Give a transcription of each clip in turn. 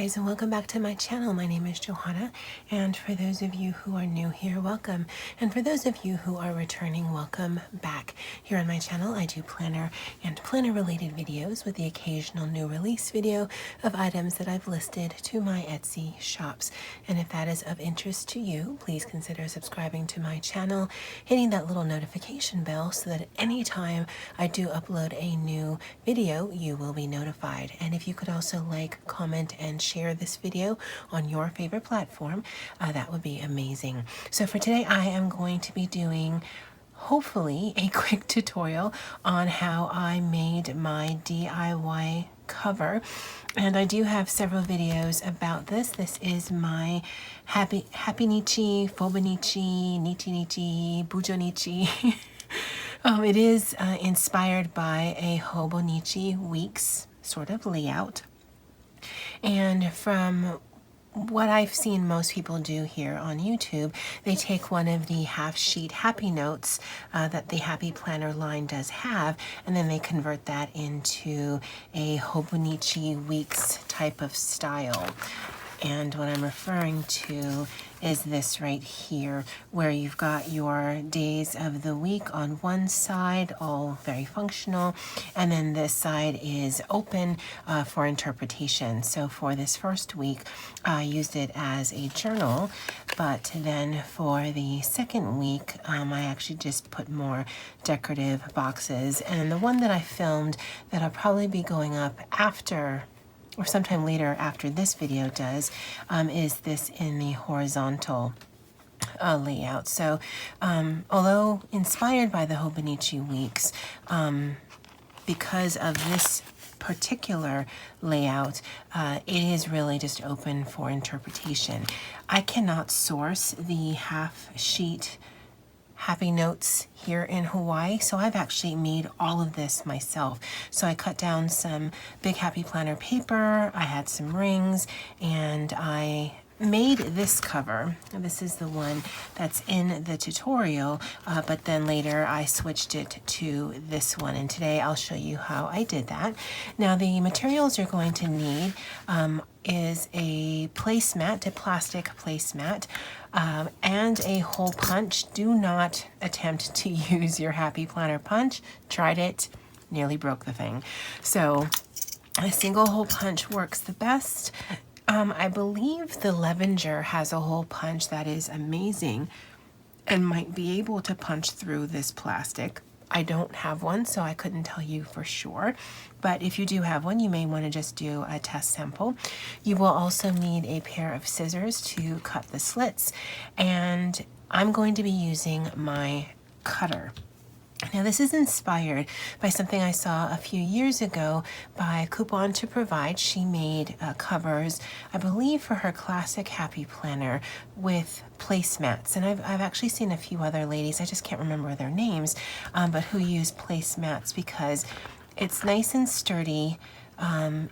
guys, and welcome back to my channel. My name is Johanna, and for those of you who are new here, welcome. And for those of you who are returning, welcome back. Here on my channel, I do planner and planner related videos with the occasional new release video of items that I've listed to my Etsy shops. And if that is of interest to you, please consider subscribing to my channel, hitting that little notification bell so that anytime I do upload a new video, you will be notified. And if you could also like, comment, and share this video on your favorite platform, that would be amazing. So for today, I am going to be doing hopefully a quick tutorial on how I made my DIY cover. And I do have several videos about this. This is my HappyNichi, Fauxbonich, DIYNichi, HoBonichi. It is inspired by a Hobonichi Weeks sort of layout. And from what I've seen most people do here on YouTube, they take one of the half-sheet happy notes that the Happy Planner line does have, and then they convert that into a Hobonichi Weeks type of style. And what I'm referring to is this right here, where you've got your days of the week on one side, all very functional, and then this side is open for interpretation. So for this first week, I used it as a journal, but then for the second week, I actually just put more decorative boxes. And the one that I filmed that I'll probably be going up after or sometime later after this video does, is this in the horizontal layout. So although inspired by the Hobonichi Weeks, because of this particular layout, it is really just open for interpretation. I cannot source the half sheet Happy Notes here in Hawaii, so I've actually made all of this myself. So I cut down some big Happy Planner paper, I had some rings, and I made this cover. This is the one that's in the tutorial, but then later I switched it to this one, and today I'll show you how I did that. Now the materials you're going to need is a placemat, a plastic placemat, and a hole punch. Do not attempt to use your Happy Planner punch. Tried it, nearly broke the thing. So a single hole punch works the best. I believe the Levenger has a hole punch that is amazing and might be able to punch through this plastic. I don't have one, so I couldn't tell you for sure. But if you do have one, you may want to just do a test sample. You will also need a pair of scissors to cut the slits, and I'm going to be using my cutter. Now this is inspired by something I saw a few years ago by Coupon to Provide. She made covers, I believe, for her classic Happy Planner with placemats. And I've actually seen a few other ladies, I just can't remember their names, but who use placemats because it's nice and sturdy.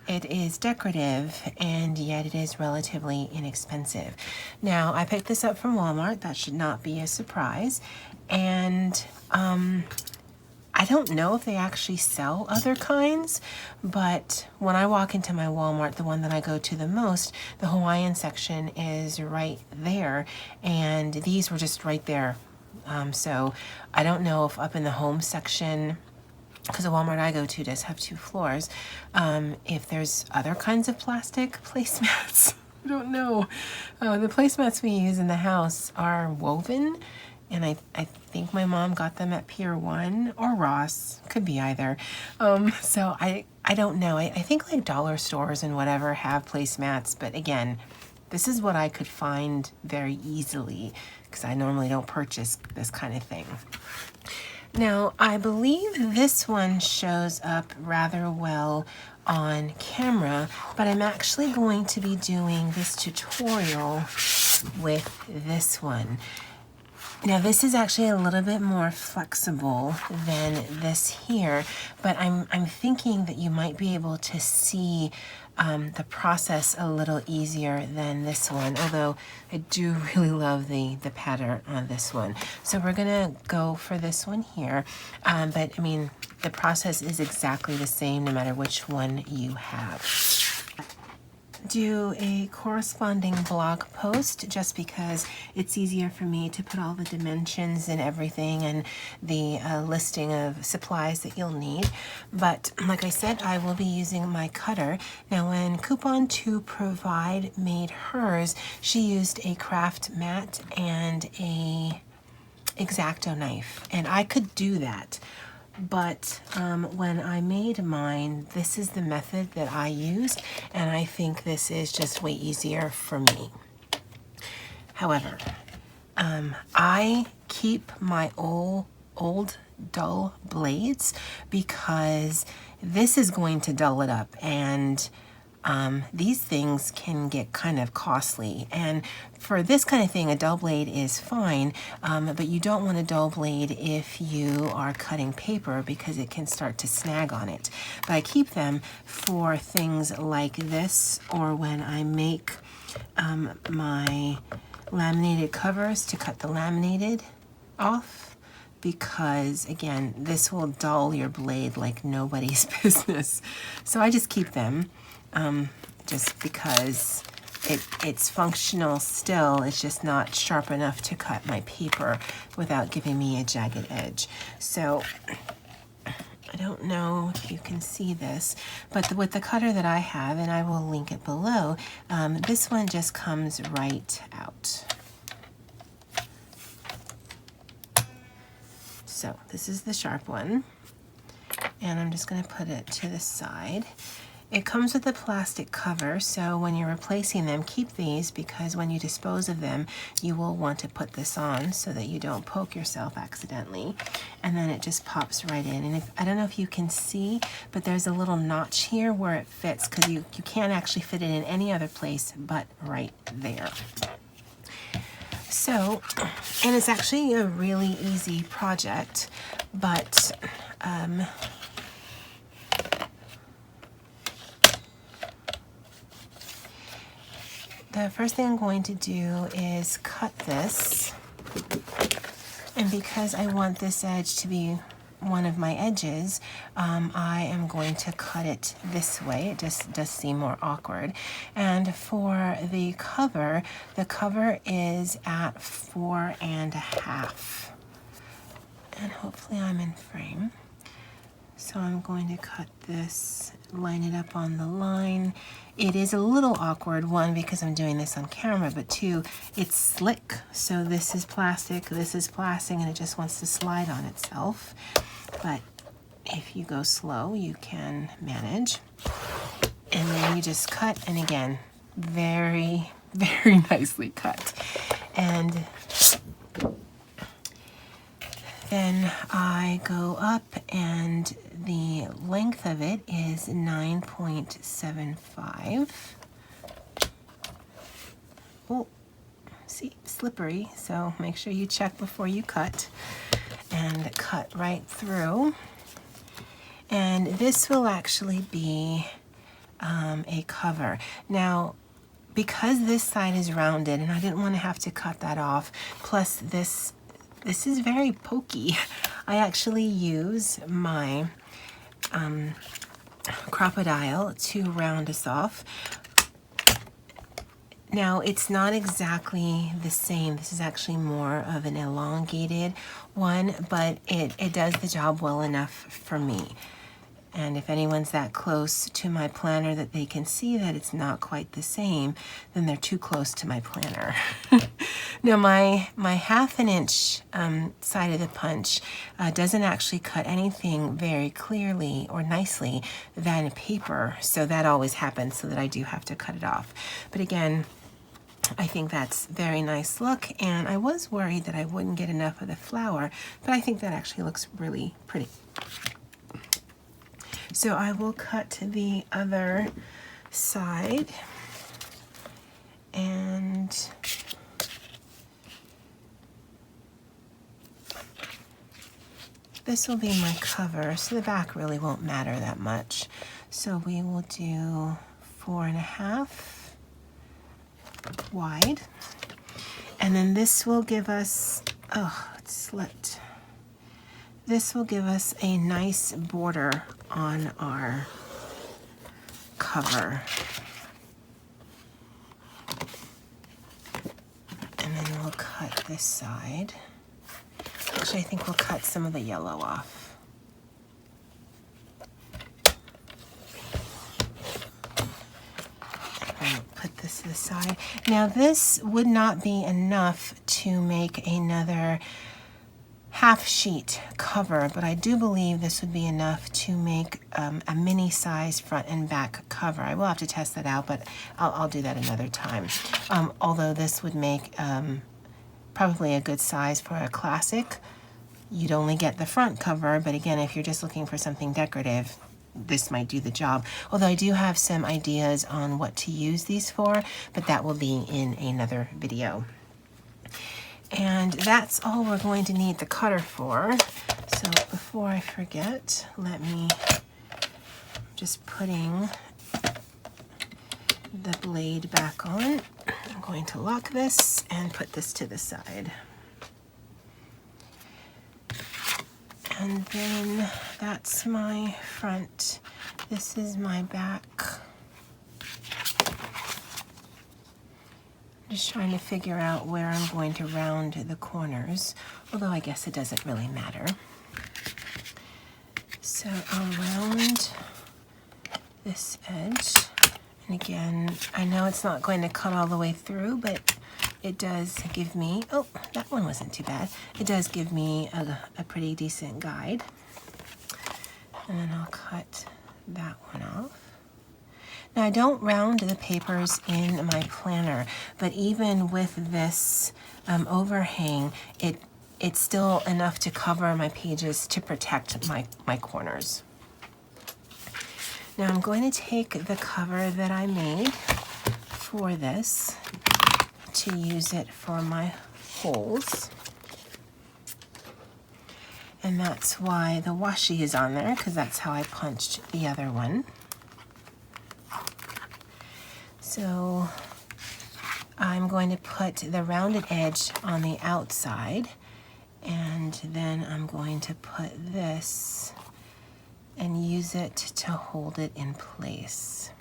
It is decorative, and yet it is relatively inexpensive. Now, I picked this up from Walmart. That should not be a surprise. And I don't know if they actually sell other kinds, but when I walk into my Walmart, the one that I go to the most, the Hawaiian section is right there, and these were just right there. So I don't know if up in the home section, because the Walmart I go to does have 2 floors, if there's other kinds of plastic placemats. I don't know. The placemats we use in the house are woven, and I think my mom got them at Pier 1 or Ross, could be either. So I don't know. I think like dollar stores and whatever have placemats, but again, this is what I could find very easily because I normally don't purchase this kind of thing. Now, I believe this one shows up rather well on camera, but I'm actually going to be doing this tutorial with this one. Now this is actually a little bit more flexible than this here, but I'm thinking that you might be able to see the process a little easier than this one, although I do really love the pattern on this one. So we're gonna go for this one here, but I mean, the process is exactly the same no matter which one you have. do a corresponding blog post just because it's easier for me to put all the dimensions and everything and the listing of supplies that you'll need. But like I said, I will be using my cutter. Now when Coupon to Provide made hers, she used a craft mat and a X-Acto knife, and I could do that. But when I made mine, this is the method that I used, and I think this is just way easier for me. However, I keep my old dull blades because this is going to dull it up, and these things can get kind of costly. And for this kind of thing, a dull blade is fine, but you don't want a dull blade if you are cutting paper because it can start to snag on it. But I keep them for things like this, or when I make my laminated covers to cut the laminated off, because again, this will dull your blade like nobody's business. So I just keep them. Just because it's functional still, it's just not sharp enough to cut my paper without giving me a jagged edge. So I don't know if you can see this, but with the cutter that I have, and I will link it below, this one just comes right out. So this is the sharp one, and I'm just going to put it to the side. It comes with a plastic cover, so when you're replacing them, keep these, because when you dispose of them, you will want to put this on so that you don't poke yourself accidentally. And then it just pops right in. And I don't know if you can see, but there's a little notch here where it fits, because you can't actually fit it in any other place but right there. So, and it's actually a really easy project, but the first thing I'm going to do is cut this, and because I want this edge to be one of my edges, I am going to cut it this way. It just does seem more awkward. And for the cover is at 4.5, and hopefully I'm in frame. So I'm going to cut this, line it up on the line. It is a little awkward, one, because I'm doing this on camera, but two, it's slick. So this is plastic, and it just wants to slide on itself. But if you go slow, you can manage. And then you just cut, and again, very, very nicely cut. And then I go up, and the length of it is 9.75. Oh, see, slippery, so make sure you check before you cut, and cut right through. And this will actually be a cover. Now, because this side is rounded, and I didn't want to have to cut that off, plus this is very pokey. I actually use my crocodile to round us off. Now, it's not exactly the same. This is actually more of an elongated one, but it does the job well enough for me. And if anyone's that close to my planner that they can see that it's not quite the same, then they're too close to my planner. Now my 1/2 inch side of the punch doesn't actually cut anything very clearly or nicely than paper, so that always happens, so that I do have to cut it off. But again, I think that's very nice look, and I was worried that I wouldn't get enough of the flower, but I think that actually looks really pretty. So I will cut the other side, and this will be my cover, so the back really won't matter that much. So we will do 4.5 wide, and then this will give us, oh, it slipped. This will give us a nice border on our cover. And then we'll cut this side. Actually, I think we'll cut some of the yellow off. And put this to the side. Now this would not be enough to make another half sheet cover, but I do believe this would be enough to make a mini size front and back cover. I will have to test that out, but I'll do that another time. Although this would make probably a good size for a classic. You'd only get the front cover, but again, if you're just looking for something decorative, this might do the job. Although I do have some ideas on what to use these for, but that will be in another video. And that's all we're going to need the cutter for. So before I forget, let me just putting the blade back on. I'm going to lock this and put this to the side. And then that's my front. This is my back. Just trying to figure out where I'm going to round the corners, although I guess it doesn't really matter. So I'll round this edge. And again, I know it's not going to cut all the way through, but it does give me, oh, that one wasn't too bad. It does give me a pretty decent guide. And then I'll cut that one off. Now I don't round the papers in my planner, but even with this overhang, it's still enough to cover my pages to protect my corners. Now I'm going to take the cover that I made for this to use it for my holes. And that's why the washi is on there, because that's how I punched the other one. So I'm going to put the rounded edge on the outside, and then I'm going to put this and use it to hold it in place.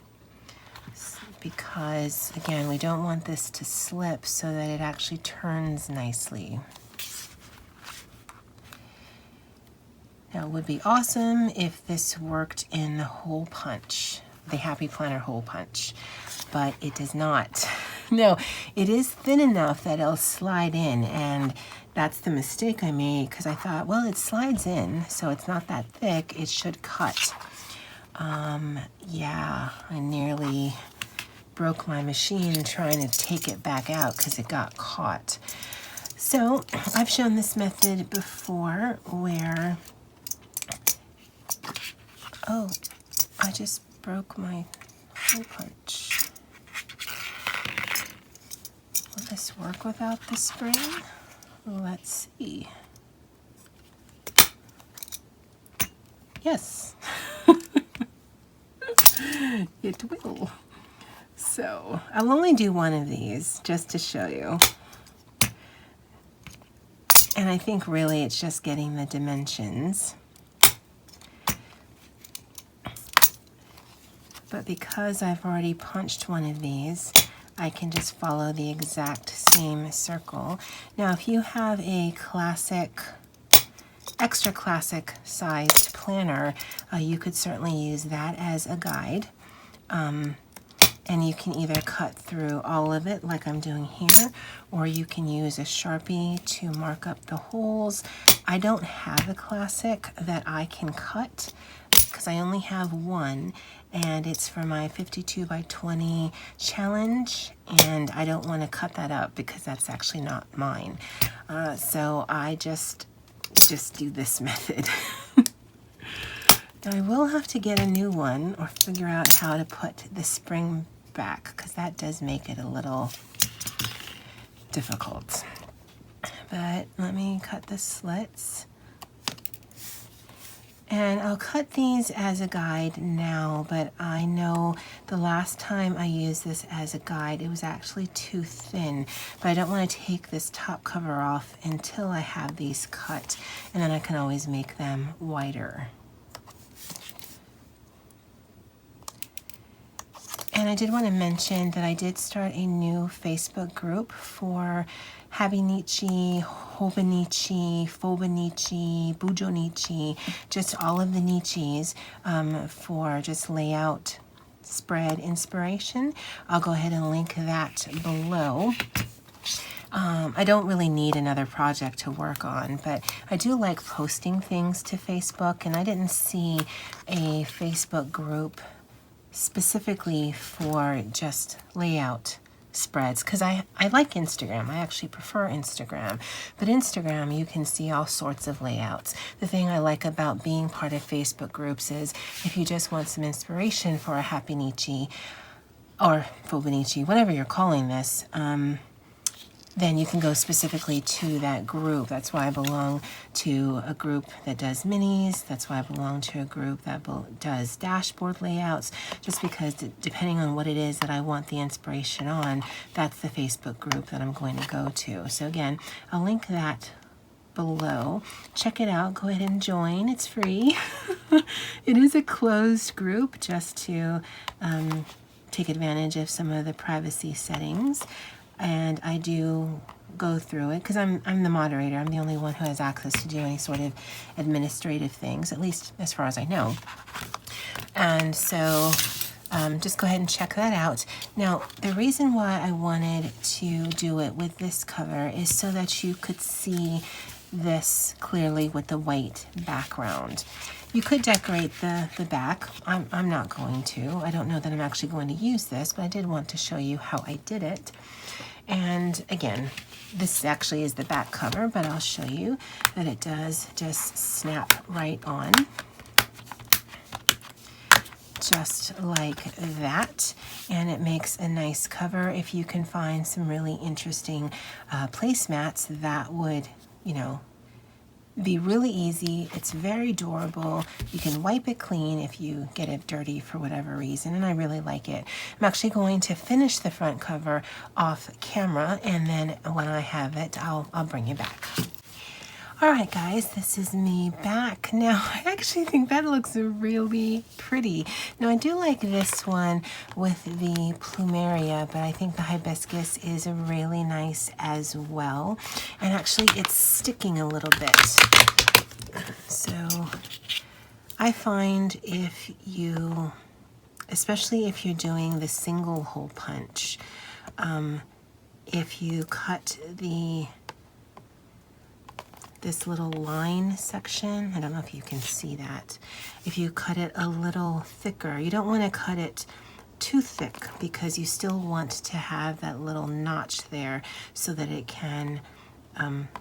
Because again, we don't want this to slip so that it actually turns nicely. Now it would be awesome if this worked in the hole punch, the Happy Planner hole punch, but it does not. No, it is thin enough that it'll slide in, and that's the mistake I made, because I thought, well, it slides in, so it's not that thick, it should cut. Yeah, I nearly broke my machine trying to take it back out because it got caught. So I've shown this method before where, oh, I just broke my hole punch. Will this work without the spring? Let's see. Yes, it will. So I'll only do one of these just to show you. And I think really it's just getting the dimensions. But because I've already punched one of these, I can just follow the exact same circle. Now, if you have a classic, extra classic sized planner, you could certainly use that as a guide. And you can either cut through all of it like I'm doing here, or you can use a Sharpie to mark up the holes. I don't have a classic that I can cut because I only have one, and it's for my 52 by 20 challenge, and I don't want to cut that up because that's actually not mine. So I just do this method. Now I will have to get a new one or figure out how to put the spring back, because that does make it a little difficult. But let me cut the slits. And I'll cut these as a guide now, but I know the last time I used this as a guide, it was actually too thin. But I don't want to take this top cover off until I have these cut, and then I can always make them wider. And I did want to mention that I did start a new Facebook group for HappyNichi, Hobonichi, Fauxbonich, DIYNichi, just all of the nichis for just layout spread inspiration. I'll go ahead and link that below. I don't really need another project to work on, but I do like posting things to Facebook, and I didn't see a Facebook group specifically for just layout spreads, because I like Instagram. I actually prefer Instagram, but Instagram you can see all sorts of layouts. The thing I like about being part of Facebook groups is if you just want some inspiration for a HappyNichi or Fauxbonichi, whatever you're calling this, then you can go specifically to that group. That's why I belong to a group that does minis. That's why I belong to a group that does dashboard layouts, just because depending on what it is that I want the inspiration on, that's the Facebook group that I'm going to go to. So again, I'll link that below. Check it out. Go ahead and join. It's free. It is a closed group just to take advantage of some of the privacy settings. And I do go through it because I'm the moderator. I'm the only one who has access to do any sort of administrative things, at least as far as I know. And so just go ahead and check that out. Now, the reason why I wanted to do it with this cover is so that you could see this clearly with the white background. You could decorate the back. I'm not going to. I don't know that I'm actually going to use this, but I did want to show you how I did it. And again, this actually is the back cover, but I'll show you that it does just snap right on, just like that. And it makes a nice cover. If you can find some really interesting placemats, that would, you know, be really easy. It's very durable. You can wipe it clean if you get it dirty for whatever reason, and I really like it. I'm actually going to finish the front cover off camera, and then when I have it, I'll bring you back. All right, guys, this is me back. Now, I actually think that looks really pretty. Now, I do like this one with the plumeria, but I think the hibiscus is really nice as well. And actually, it's sticking a little bit. So, I find if you, especially if you're doing the single hole punch, if you cut this little line section, I don't know if you can see that. If you cut it a little thicker, you don't want to cut it too thick because you still want to have that little notch there so that it can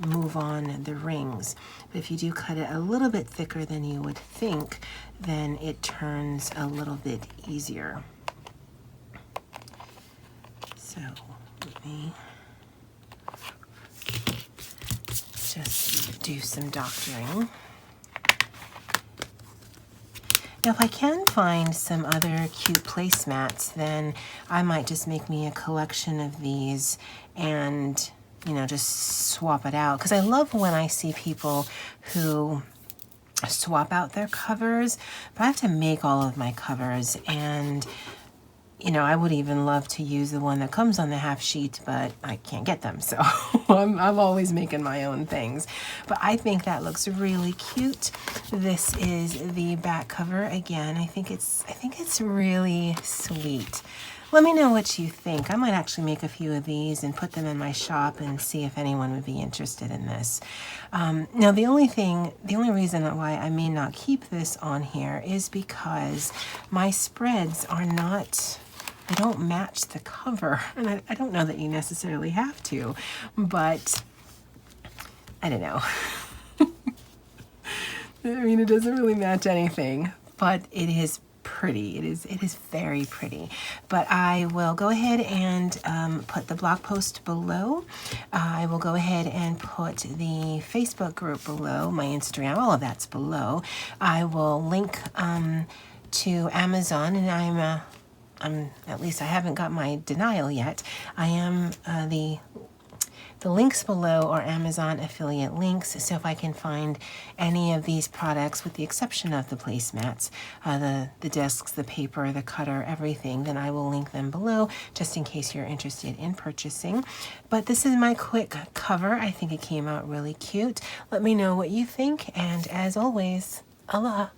move on the rings. But if you do cut it a little bit thicker than you would think, then it turns a little bit easier. So let me just do some doctoring. Now, if I can find some other cute placemats, then I might just make me a collection of these and, you know, just swap it out. Because I love when I see people who swap out their covers, but I have to make all of my covers, and you know, I would even love to use the one that comes on the half sheet, but I can't get them, so I'm always making my own things. But I think that looks really cute. This is the back cover again. I think it's really sweet. Let me know what you think. I might actually make a few of these and put them in my shop and see if anyone would be interested in this. Now, the only reason why I may not keep this on here is because my spreads are not, they don't match the cover. And I don't know that you necessarily have to, but I don't know. I mean, it doesn't really match anything, but it is pretty. It is very pretty. But I will go ahead and put the blog post below. I will go ahead and put the Facebook group below, my Instagram, all of that's below. I will link to Amazon, and I'm at least I haven't got my denial yet. I am the The links below are Amazon affiliate links, so if I can find any of these products, with the exception of the placemats, the discs, the paper, the cutter, everything, then I will link them below just in case you're interested in purchasing. But this is my quick cover. I think it came out really cute. Let me know what you think, and as always, Allah.